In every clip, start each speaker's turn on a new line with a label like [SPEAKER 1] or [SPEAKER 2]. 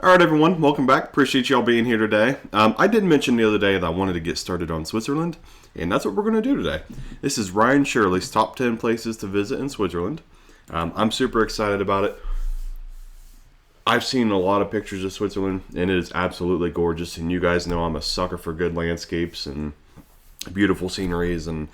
[SPEAKER 1] All right, everyone, welcome back. Appreciate y'all being here today. I did mention the other day that I wanted to get started on Switzerland, and that's what we're going to do today. This is Ryan Shirley's top 10 places to visit in Switzerland. I'm super excited about it. I've seen a lot of pictures of Switzerland, and it is absolutely gorgeous. And you guys know I'm a sucker for good landscapes and beautiful sceneries and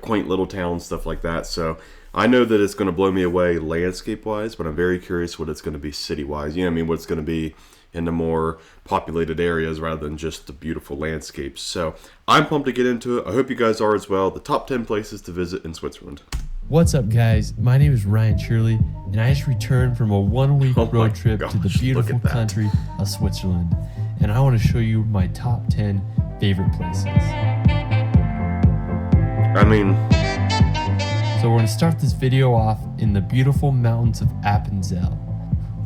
[SPEAKER 1] quaint little towns, stuff like that. So I know that it's going to blow me away landscape-wise, but I'm very curious what it's going to be city-wise. What it's going to be in the more populated areas rather than just the beautiful landscapes. So I'm pumped to get into it. I hope you guys are as well. The top 10 places to visit in Switzerland.
[SPEAKER 2] What's up, guys? My name is Ryan Shirley, and I just returned from a one-week road trip to the beautiful country of Switzerland. And I want to show you my top 10 favorite places. So we're going to start this video off in the beautiful mountains of Azel.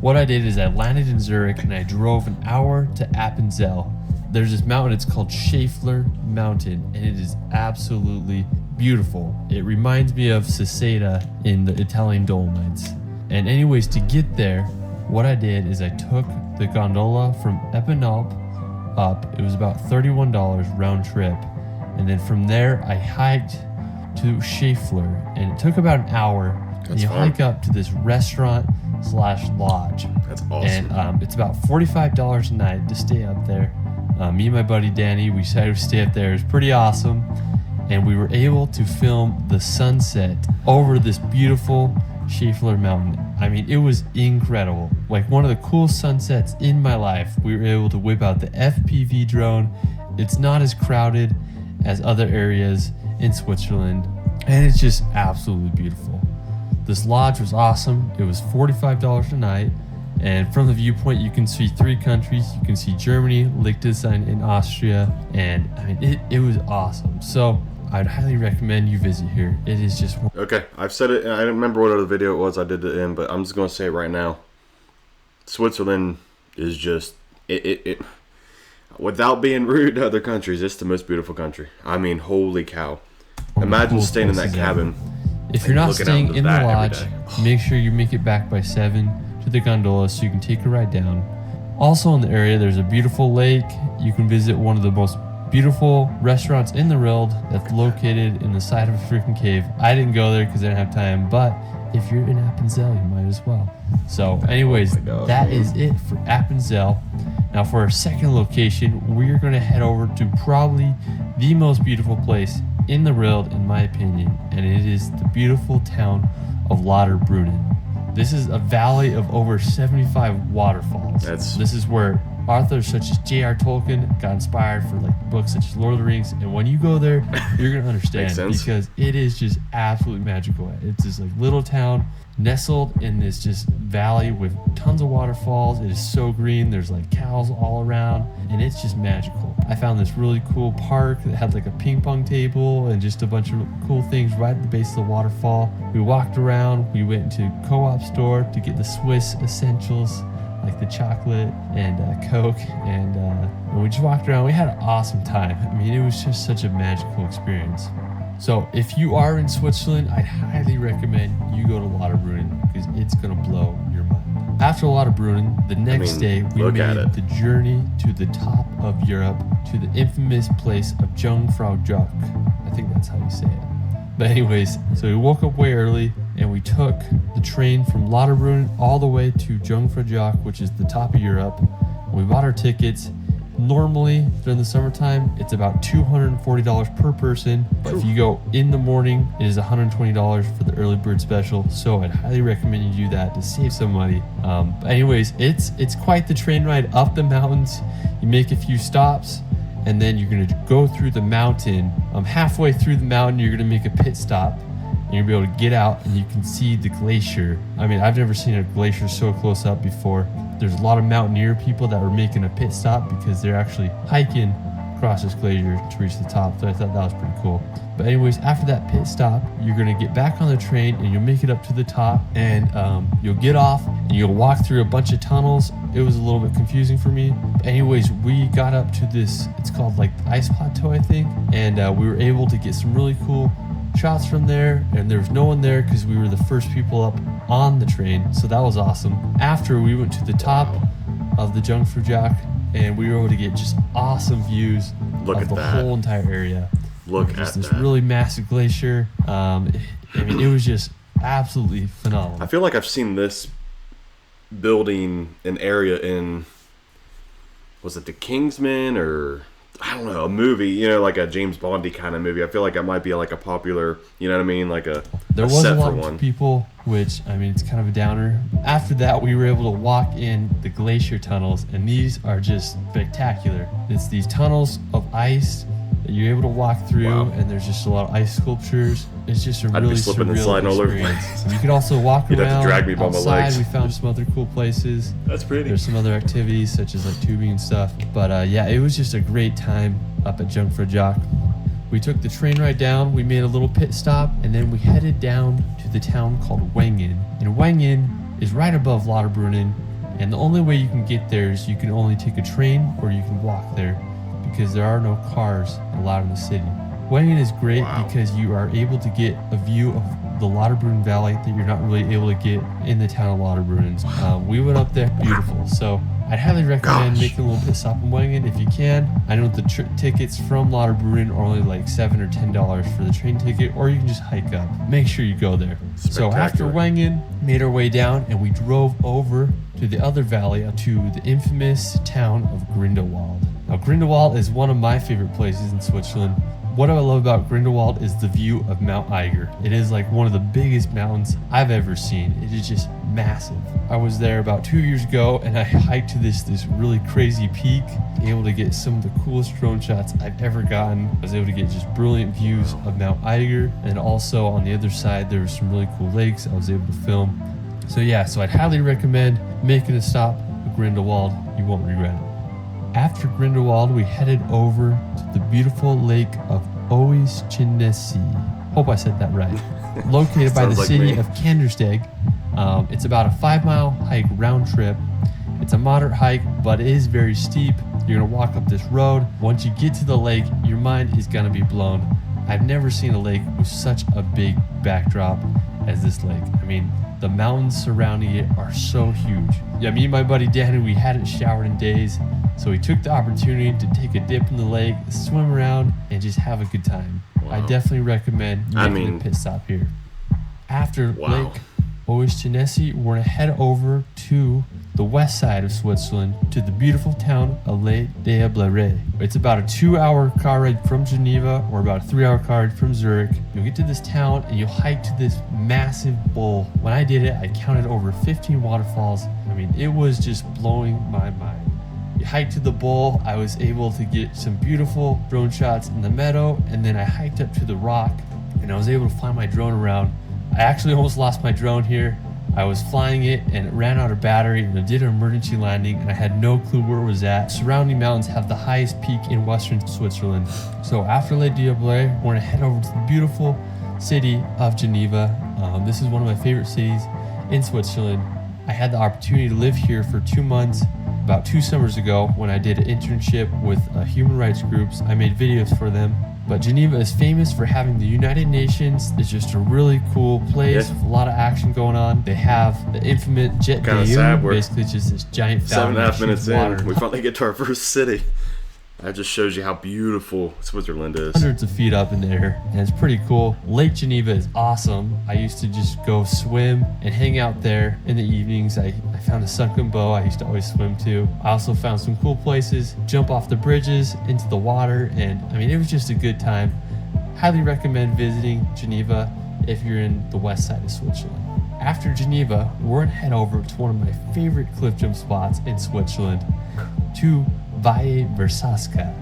[SPEAKER 2] What I did is I landed in Zurich and I drove an hour to Azel. There's this mountain, it's called Schäfler Mountain, and it is absolutely beautiful. It reminds me of Seseda in the Italian Dolomites. And anyways, to get there, what I did is I took the gondola from Eppenalp up. It was about $31 round trip. And then from there, I hiked to Schäfler, and it took about an hour. And you hike up to this restaurant/lodge.
[SPEAKER 1] That's awesome.
[SPEAKER 2] And it's about $45 a night to stay up there. Me and my buddy Danny, we decided to stay up there. It was pretty awesome. And we were able to film the sunset over this beautiful Schäfler Mountain. I mean, it was incredible. Like one of the coolest sunsets in my life. We were able to whip out the FPV drone. It's not as crowded as other areas in Switzerland, and it's just absolutely beautiful. This lodge was awesome. It was $45 a night, and from the viewpoint you can see 3 countries. You can see Germany, Liechtenstein, and Austria, and I mean it was awesome. So I'd highly recommend you visit here. It is just
[SPEAKER 1] okay. I've said it, and I don't remember what other video it was I did it in, but I'm just going to say it right now. Switzerland is just it. Without being rude to other countries, it's the most beautiful country. I mean, holy cow. Imagine staying in that cabin.
[SPEAKER 2] If you're not staying in the lodge, make sure you make it back by 7 to the gondola so you can take a ride down. Also in the area, there's a beautiful lake. You can visit one of the most beautiful restaurants in the world that's located in the side of a freaking cave. I didn't go there because I didn't have time, but if you're in Appenzell, you might as well. So anyways, that is it for Appenzell. Now for our second location, we're going to head over to probably the most beautiful place in the world, in my opinion, and it is the beautiful town of Lauterbrunnen. This is a valley of over 75 waterfalls. This is where authors such as J.R. Tolkien got inspired for like books such as Lord of the Rings, and when you go there, you're going to understand because it is just absolutely magical. It's this like little town nestled in this just valley with tons of waterfalls. It is so green. There's like cows all around, and it's just magical. I found this really cool park that had like a ping pong table and just a bunch of cool things right at the base of the waterfall. We walked around. We went into a co-op store to get the Swiss essentials like the chocolate and Coke, and we just walked around. We had an awesome time. I mean, it was just such a magical experience. So if you are in Switzerland, I'd highly recommend you go to Lauterbrunnen because it's going to blow your mind. After Lauterbrunnen, the next day we made the journey to the top of Europe to the infamous place of Jungfrau Joch. I think that's how you say it. But anyways, so we woke up way early and we took the train from Lauterbrunnen all the way to Jungfrau Joch, which is the top of Europe. We bought our tickets. Normally, during the summertime, it's about $240 per person. But if you go in the morning, it is $120 for the early bird special. So I'd highly recommend you do that to save some money. But anyways, it's quite the train ride up the mountains. You make a few stops, and then you're going to go through the mountain. Halfway through the mountain, you're going to make a pit stop. And you'll be able to get out and you can see the glacier. I mean, I've never seen a glacier so close up before. There's a lot of mountaineer people that were making a pit stop because they're actually hiking across this glacier to reach the top. So I thought that was pretty cool. But anyways, after that pit stop, you're going to get back on the train and you'll make it up to the top, and you'll get off and you'll walk through a bunch of tunnels. It was a little bit confusing for me. But anyways, we got up to this, it's called like the Ice Plateau, I think. And we were able to get some really cool shots from there, and there was no one there because we were the first people up on the train, so that was awesome. After we went to the top of the Jungfraujoch, and we were able to get just awesome views of the whole entire area.
[SPEAKER 1] Look at
[SPEAKER 2] this really massive glacier. It was just absolutely phenomenal.
[SPEAKER 1] I feel like I've seen this building an area in, was it The Kingsman, or I don't know, a movie, like a James Bondy kind of movie. I feel like it might be like a popular, you know what I mean, like there
[SPEAKER 2] was a lot of people, which it's kind of a downer. After that, we were able to walk in the glacier tunnels, and these are just spectacular. It's these tunnels of ice that you're able to walk through, and there's just a lot of ice sculptures. It's just a really surreal experience. And you could also walk around
[SPEAKER 1] have to drag me by my
[SPEAKER 2] outside.
[SPEAKER 1] legs.
[SPEAKER 2] We found some other cool places.
[SPEAKER 1] That's pretty.
[SPEAKER 2] There's some other activities such as like tubing and stuff. But it was just a great time up at Jungfraujoch. We took the train ride down, we made a little pit stop, and then we headed down to the town called Wengen. And Wengen is right above Lauterbrunnen, and the only way you can get there is you can only take a train or you can walk there, because there are no cars allowed in the city. Wengen is great because you are able to get a view of the Lauterbrunnen Valley that you're not really able to get in the town of Lauterbrunnen. We went up there, beautiful. So I'd highly recommend making a little pit stop in Wengen if you can. I know the tickets from Lauterbrunnen are only like $7 or $10 for the train ticket, or you can just hike up. Make sure you go there. So after Wengen, made our way down, and we drove over to the other valley, to the infamous town of Grindelwald. Now, Grindelwald is one of my favorite places in Switzerland. What I love about Grindelwald is the view of Mount Eiger. It is like one of the biggest mountains I've ever seen. It is just massive. I was there about 2 years ago, and I hiked to this really crazy peak, able to get some of the coolest drone shots I've ever gotten. I was able to get just brilliant views of Mount Eiger, and also on the other side there were some really cool lakes I was able to film. So I'd highly recommend making a stop at Grindelwald. You won't regret it. After Grindelwald, we headed over to the beautiful lake of Oischinesi. Hope I said that right. Located by the city of Kandersteg. It's about a 5-mile hike round trip. It's a moderate hike, but it is very steep. You're going to walk up this road. Once you get to the lake, your mind is going to be blown. I've never seen a lake with such a big backdrop as this lake. The mountains surrounding it are so huge. Me and my buddy Danny, we hadn't showered in days, so we took the opportunity to take a dip in the lake, swim around, and just have a good time. I definitely recommend making a pit stop here. After Lake Oischinesi, we're going to head over to the west side of Switzerland to the beautiful town of Les Diablerets. It's about a 2-hour car ride from Geneva, or about a 3-hour car ride from Zurich. You'll get to this town and you'll hike to this massive bowl. When I did it, I counted over 15 waterfalls. It was just blowing my mind. You hike to the bowl, I was able to get some beautiful drone shots in the meadow, and then I hiked up to the rock and I was able to fly my drone around. I actually almost lost my drone here. I was flying it and it ran out of battery, and I did an emergency landing and I had no clue where it was at. Surrounding mountains have the highest peak in western Switzerland. So after Les Diablerets, we're going to head over to the beautiful city of Geneva. This is one of my favorite cities in Switzerland. I had the opportunity to live here for 2 months about 2 summers ago when I did an internship with human rights groups. I made videos for them. But Geneva is famous for having the United Nations. It's just a really cool place with a lot of action going on. They have the infamous Jet d'Eau, basically just this giant fountain.
[SPEAKER 1] 7.5 minutes in, we finally get to our first city. That just shows you how beautiful Switzerland is.
[SPEAKER 2] Hundreds of feet up in the air, and it's pretty cool. Lake Geneva is awesome. I used to just go swim and hang out there in the evenings. I found a sunken bow I used to always swim to. I also found some cool places, jump off the bridges into the water, and it was just a good time. Highly recommend visiting Geneva if you're in the west side of Switzerland. After Geneva, we're gonna head over to one of my favorite cliff jump spots in Switzerland, to Valle Versasca.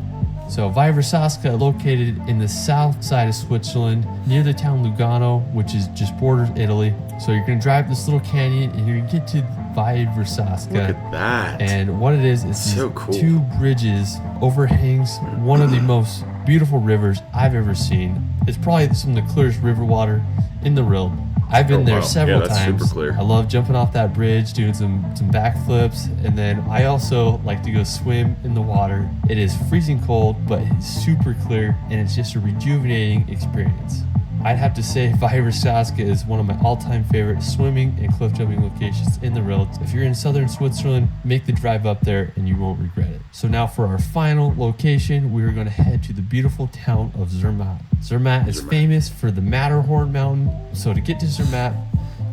[SPEAKER 2] So Valle Versasca, located in the south side of Switzerland, near the town Lugano, which is just borders Italy. So you're gonna drive this little canyon and you're gonna get to Valle Versasca.
[SPEAKER 1] Look at that.
[SPEAKER 2] And what it is
[SPEAKER 1] so cool.
[SPEAKER 2] 2 bridges overhangs one of the most beautiful rivers I've ever seen. It's probably some of the clearest river water in the world. I've been there several times.
[SPEAKER 1] Super clear.
[SPEAKER 2] I love jumping off that bridge, doing some backflips, and then I also like to go swim in the water. It is freezing cold, but it's super clear, and it's just a rejuvenating experience. I'd have to say Weihersaska is one of my all-time favorite swimming and cliff jumping locations in the world. If you're in southern Switzerland, make the drive up there and you won't regret it. So now for our final location, we are going to head to the beautiful town of Zermatt. Zermatt is famous for the Matterhorn mountain. So to get to Zermatt,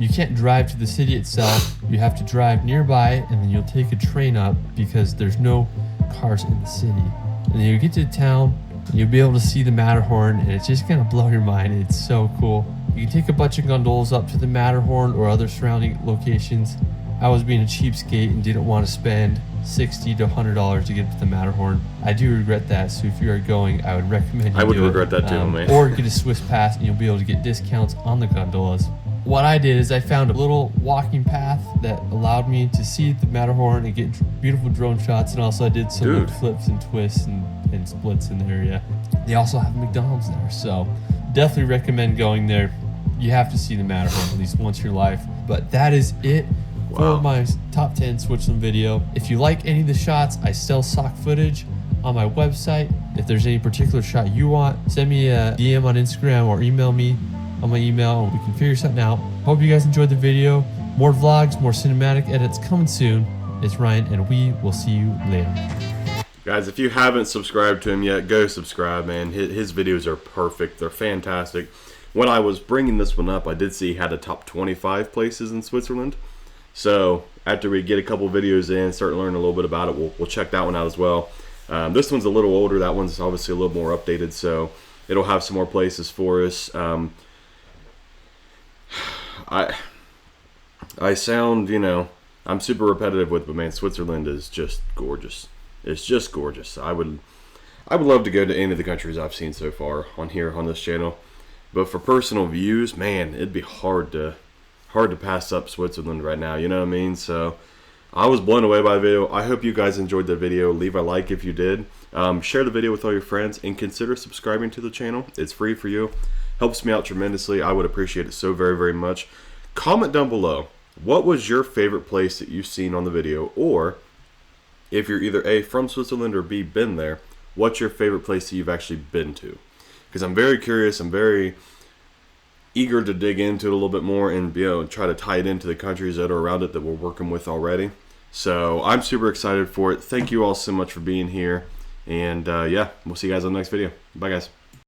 [SPEAKER 2] you can't drive to the city itself. You have to drive nearby and then you'll take a train up because there's no cars in the city. And then you get to the town, and you'll be able to see the Matterhorn, and it's just gonna blow your mind. It's so cool. You can take a bunch of gondolas up to the Matterhorn or other surrounding locations. I was being a cheapskate and didn't want to spend $60 to $100 to get up to the Matterhorn. I do regret that, so if you are going, I would recommend you
[SPEAKER 1] I would
[SPEAKER 2] do
[SPEAKER 1] regret
[SPEAKER 2] it.
[SPEAKER 1] that too, man.
[SPEAKER 2] Or get a Swiss pass, and you'll be able to get discounts on the gondolas. What I did is I found a little walking path that allowed me to see the Matterhorn and get beautiful drone shots, and also I did some like, flips and twists and splits in the area. They also have McDonald's there, so definitely recommend going there. You have to see the Matterhorn at least once in your life. But that is it for my top 10 Switzerland video. If you like any of the shots, I sell stock footage on my website. If there's any particular shot you want, send me a DM on Instagram or email me on my email and we can figure something out. Hope you guys enjoyed the video. More vlogs, more cinematic edits coming soon. It's Ryan and we will see you later.
[SPEAKER 1] Guys, if you haven't subscribed to him yet, go subscribe, man. His videos are perfect. They're fantastic. When I was bringing this one up, I did see he had a top 25 places in Switzerland. So after we get a couple videos in, start learning a little bit about it, we'll check that one out as well. This one's a little older. That one's obviously a little more updated, so it'll have some more places for us. I sound, you know, I'm super repetitive with, but man, Switzerland is just gorgeous. It's just gorgeous. I would love to go to any of the countries I've seen so far on here on this channel. But for personal views, man, it'd be hard to pass up Switzerland right now. You know what I mean? So I was blown away by the video. I hope you guys enjoyed the video. Leave a like if you did. Share the video with all your friends and consider subscribing to the channel. It's free for you. Helps me out tremendously. I would appreciate it so very, very much. Comment down below. What was your favorite place that you've seen on the video? Or if you're either A, from Switzerland, or B, been there, what's your favorite place that you've actually been to? Because I'm very curious, I'm very eager to dig into it a little bit more and try to tie it into the countries that are around it that we're working with already. So I'm super excited for it. Thank you all so much for being here. And yeah, we'll see you guys on the next video. Bye, guys.